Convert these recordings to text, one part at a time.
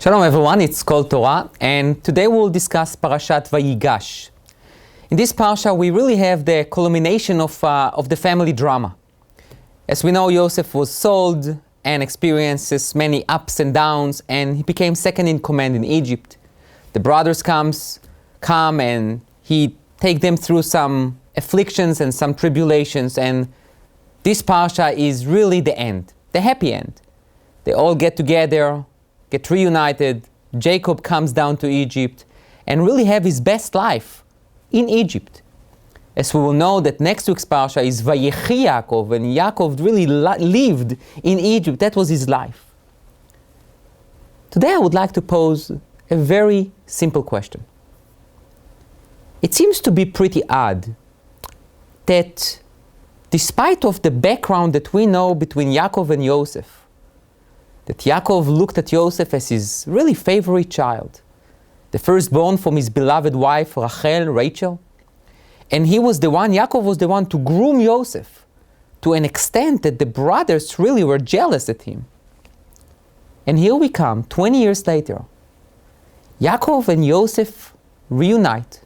Shalom everyone, it's called Torah, and today we'll discuss Parashat Vayigash. In this parsha, we really have the culmination of the family drama. As we know, Yosef was sold and experiences many ups and downs, and he became second in command in Egypt. The brothers come and he take them through some afflictions and some tribulations, and this parsha is really the end, the happy end. They all get together, get reunited. Jacob comes down to Egypt and really have his best life in Egypt. As we will know that next week's parsha is Vayechi Yaakov, and Yaakov really lived in Egypt. That was his life. Today I would like to pose a very simple question. It seems to be pretty odd that despite of the background that we know between Yaakov and Yosef, that Yaakov looked at Yosef as his really favorite child, the firstborn from his beloved wife Rachel, and Yaakov was the one to groom Yosef to an extent that the brothers really were jealous at him. And here we come, 20 years later. Yaakov and Yosef reunite.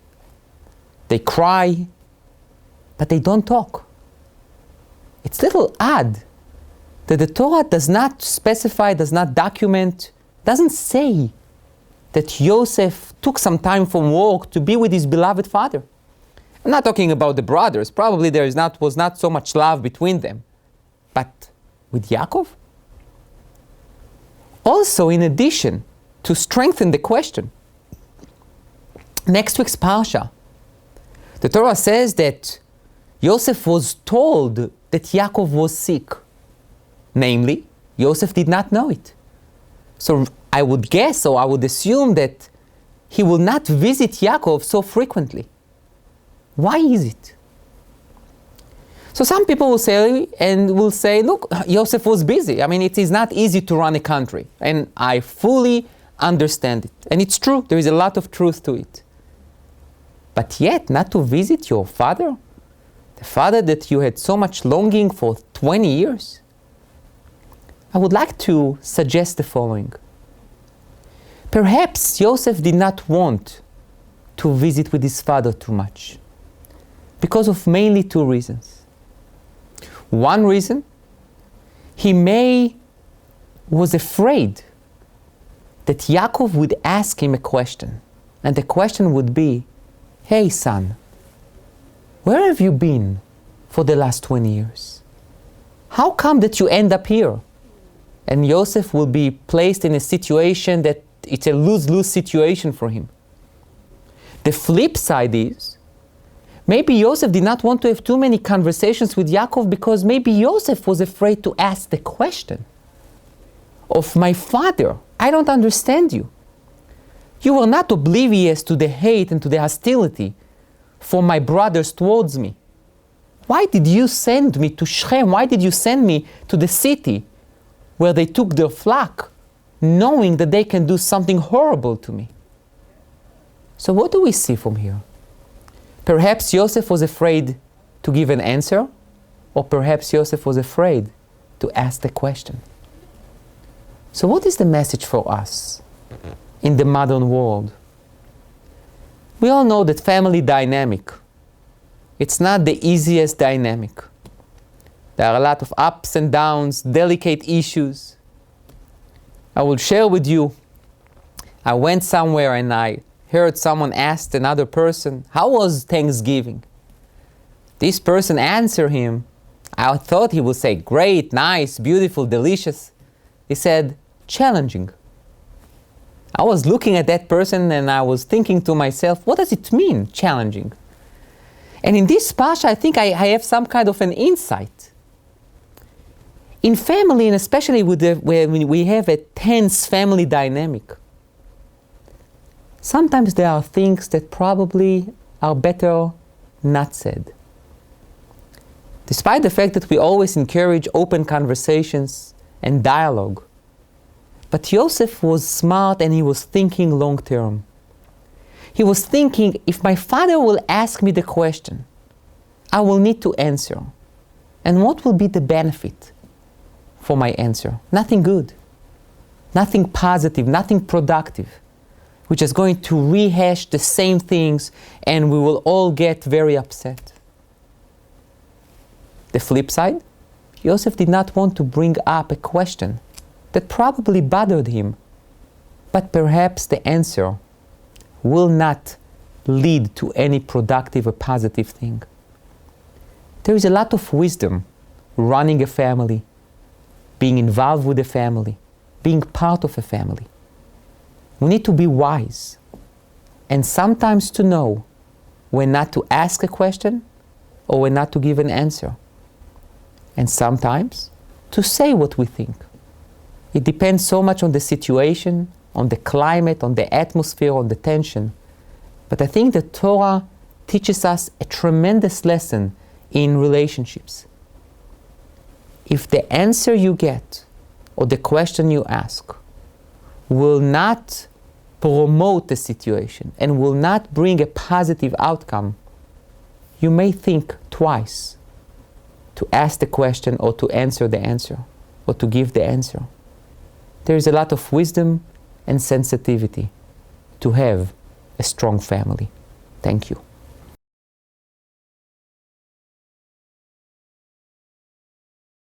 They cry, but they don't talk. It's a little odd that the Torah does not specify, does not document, doesn't say that Yosef took some time from work to be with his beloved father. I'm not talking about the brothers. Probably there was not so much love between them. But with Yaakov? Also, in addition, to strengthen the question, next week's parsha, the Torah says that Yosef was told that Yaakov was sick. Namely, Yosef did not know it. So I would guess, or I would assume, that he will not visit Yaakov so frequently. Why is it? So some people will say, look, Yosef was busy. I mean, it is not easy to run a country. And I fully understand it. And it's true, there is a lot of truth to it. But yet, not to visit your father? The father that you had so much longing for 20 years? I would like to suggest the following. Perhaps Yosef did not want to visit with his father too much, because of mainly two reasons. One reason, he was afraid that Yaakov would ask him a question, and the question would be, hey son, where have you been for the last 20 years? How come that you end up here? And Yosef will be placed in a situation that it's a lose-lose situation for him. The flip side is, maybe Yosef did not want to have too many conversations with Yaakov because maybe Yosef was afraid to ask the question of, my father, I don't understand you. You were not oblivious to the hate and to the hostility from my brothers towards me. Why did you send me to Shechem? Why did you send me to the city where they took their flock, knowing that they can do something horrible to me? So what do we see from here? Perhaps Yosef was afraid to give an answer, or perhaps Yosef was afraid to ask the question. So what is the message for us in the modern world? We all know that family dynamic, it's not the easiest dynamic. There are a lot of ups and downs, delicate issues. I will share with you, I went somewhere and I heard someone ask another person, how was Thanksgiving? This person answered him. I thought he would say, great, nice, beautiful, delicious. He said, challenging. I was looking at that person and I was thinking to myself, what does it mean, challenging? And in this parsha, I think I have some kind of an insight. In family, and especially when we have a tense family dynamic, sometimes there are things that probably are better not said. Despite the fact that we always encourage open conversations and dialogue, but Yosef was smart and he was thinking long term. He was thinking, if my father will ask me the question, I will need to answer. And what will be the benefit for my answer? Nothing good. nothing positive, nothing productive. We're just going to rehash the same things and we will all get very upset. The flip side, Yosef did not want to bring up a question that probably bothered him, but perhaps the answer will not lead to any productive or positive thing. There is a lot of wisdom running a family, being involved with a family, being part of a family. We need to be wise and sometimes to know when not to ask a question or when not to give an answer. And sometimes to say what we think. It depends so much on the situation, on the climate, on the atmosphere, on the tension. But I think the Torah teaches us a tremendous lesson in relationships. If the answer you get or the question you ask will not promote the situation and will not bring a positive outcome, you may think twice to ask the question or to answer the answer or to give the answer. There is a lot of wisdom and sensitivity to have a strong family. Thank you.